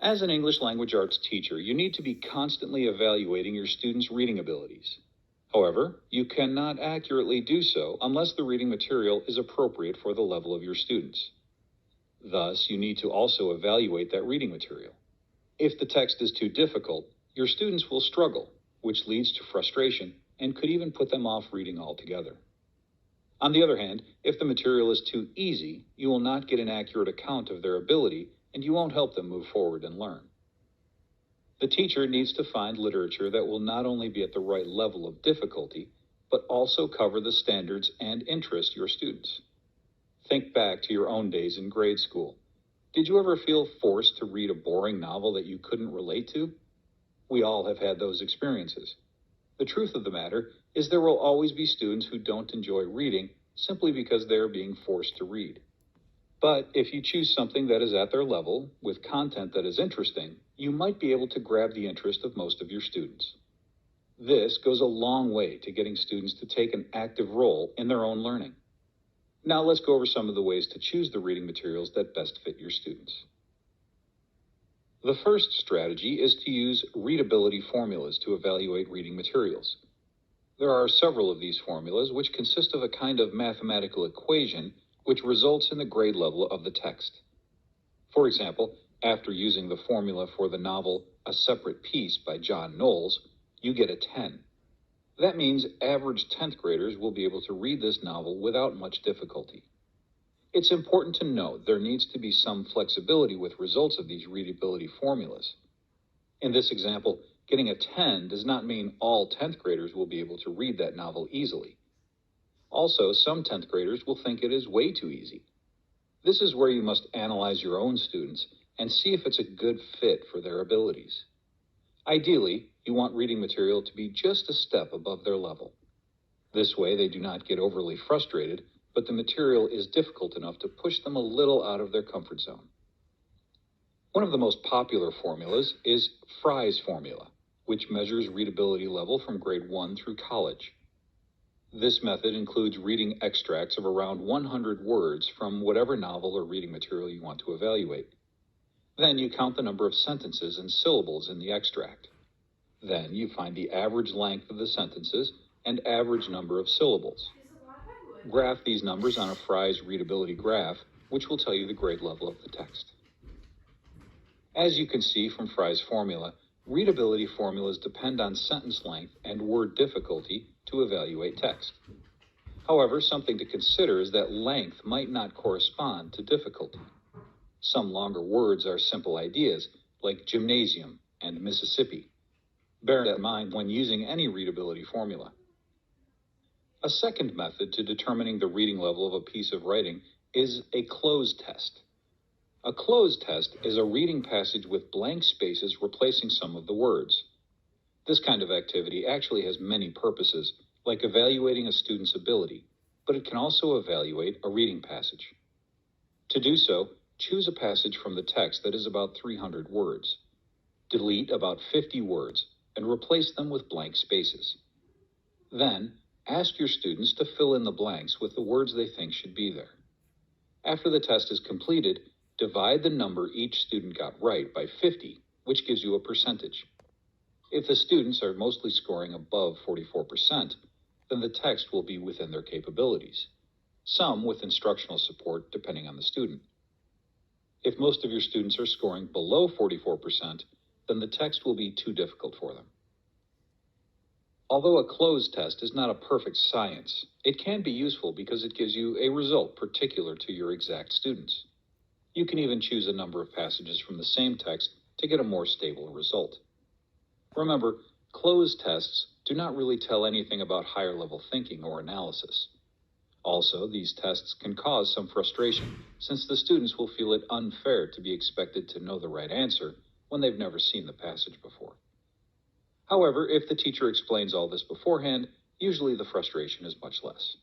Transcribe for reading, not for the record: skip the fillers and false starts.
As an English language arts teacher, you need to be constantly evaluating your students' reading abilities. However, you cannot accurately do so unless the reading material is appropriate for the level of your students. Thus, you need to also evaluate that reading material. If the text is too difficult, your students will struggle, which leads to frustration and could even put them off reading altogether. On the other hand, if the material is too easy, you will not get an accurate account of their ability and you won't help them move forward and learn. The teacher needs to find literature that will not only be at the right level of difficulty, but also cover the standards and interest your students. Think back to your own days in grade school. Did you ever feel forced to read a boring novel that you couldn't relate to? We all have had those experiences. The truth of the matter is there will always be students who don't enjoy reading simply because they are being forced to read. But if you choose something that is at their level, with content that is interesting, you might be able to grab the interest of most of your students. This goes a long way to getting students to take an active role in their own learning. Now let's go over some of the ways to choose the reading materials that best fit your students. The first strategy is to use readability formulas to evaluate reading materials. There are several of these formulas which consist of a kind of mathematical equation which results in the grade level of the text. For example, after using the formula for the novel A Separate Peace by John Knowles, you get a 10. That means average 10th graders will be able to read this novel without much difficulty. It's important to note there needs to be some flexibility with results of these readability formulas. In this example, getting a 10 does not mean all 10th graders will be able to read that novel easily. Also, some 10th graders will think it is way too easy. This is where you must analyze your own students and see if it's a good fit for their abilities. Ideally, you want reading material to be just a step above their level. This way, they do not get overly frustrated, but the material is difficult enough to push them a little out of their comfort zone. One of the most popular formulas is Fry's formula, which measures readability level from grade 1 through college. This method includes reading extracts of around 100 words from whatever novel or reading material you want to evaluate. Then you count the number of sentences and syllables in the extract. Then you find the average length of the sentences and average number of syllables. Graph these numbers on a Fry's readability graph, which will tell you the grade level of the text. As you can see from Fry's formula, readability formulas depend on sentence length and word difficulty to evaluate text. However, something to consider is that length might not correspond to difficulty. Some longer words are simple ideas, like gymnasium and Mississippi. Bear that in mind when using any readability formula. A second method to determining the reading level of a piece of writing is a cloze test. A cloze test is a reading passage with blank spaces replacing some of the words. This kind of activity actually has many purposes, like evaluating a student's ability, but it can also evaluate a reading passage. To do so, choose a passage from the text that is about 300 words. Delete about 50 words and replace them with blank spaces. Then, ask your students to fill in the blanks with the words they think should be there. After the test is completed, divide the number each student got right by 50, which gives you a percentage. If the students are mostly scoring above 44%, then the text will be within their capabilities, some with instructional support depending on the student. If most of your students are scoring below 44%, then the text will be too difficult for them. Although a cloze test is not a perfect science, it can be useful because it gives you a result particular to your exact students. You can even choose a number of passages from the same text to get a more stable result. Remember, cloze tests do not really tell anything about higher level thinking or analysis. Also, these tests can cause some frustration, since the students will feel it unfair to be expected to know the right answer when they've never seen the passage before. However, if the teacher explains all this beforehand, usually the frustration is much less.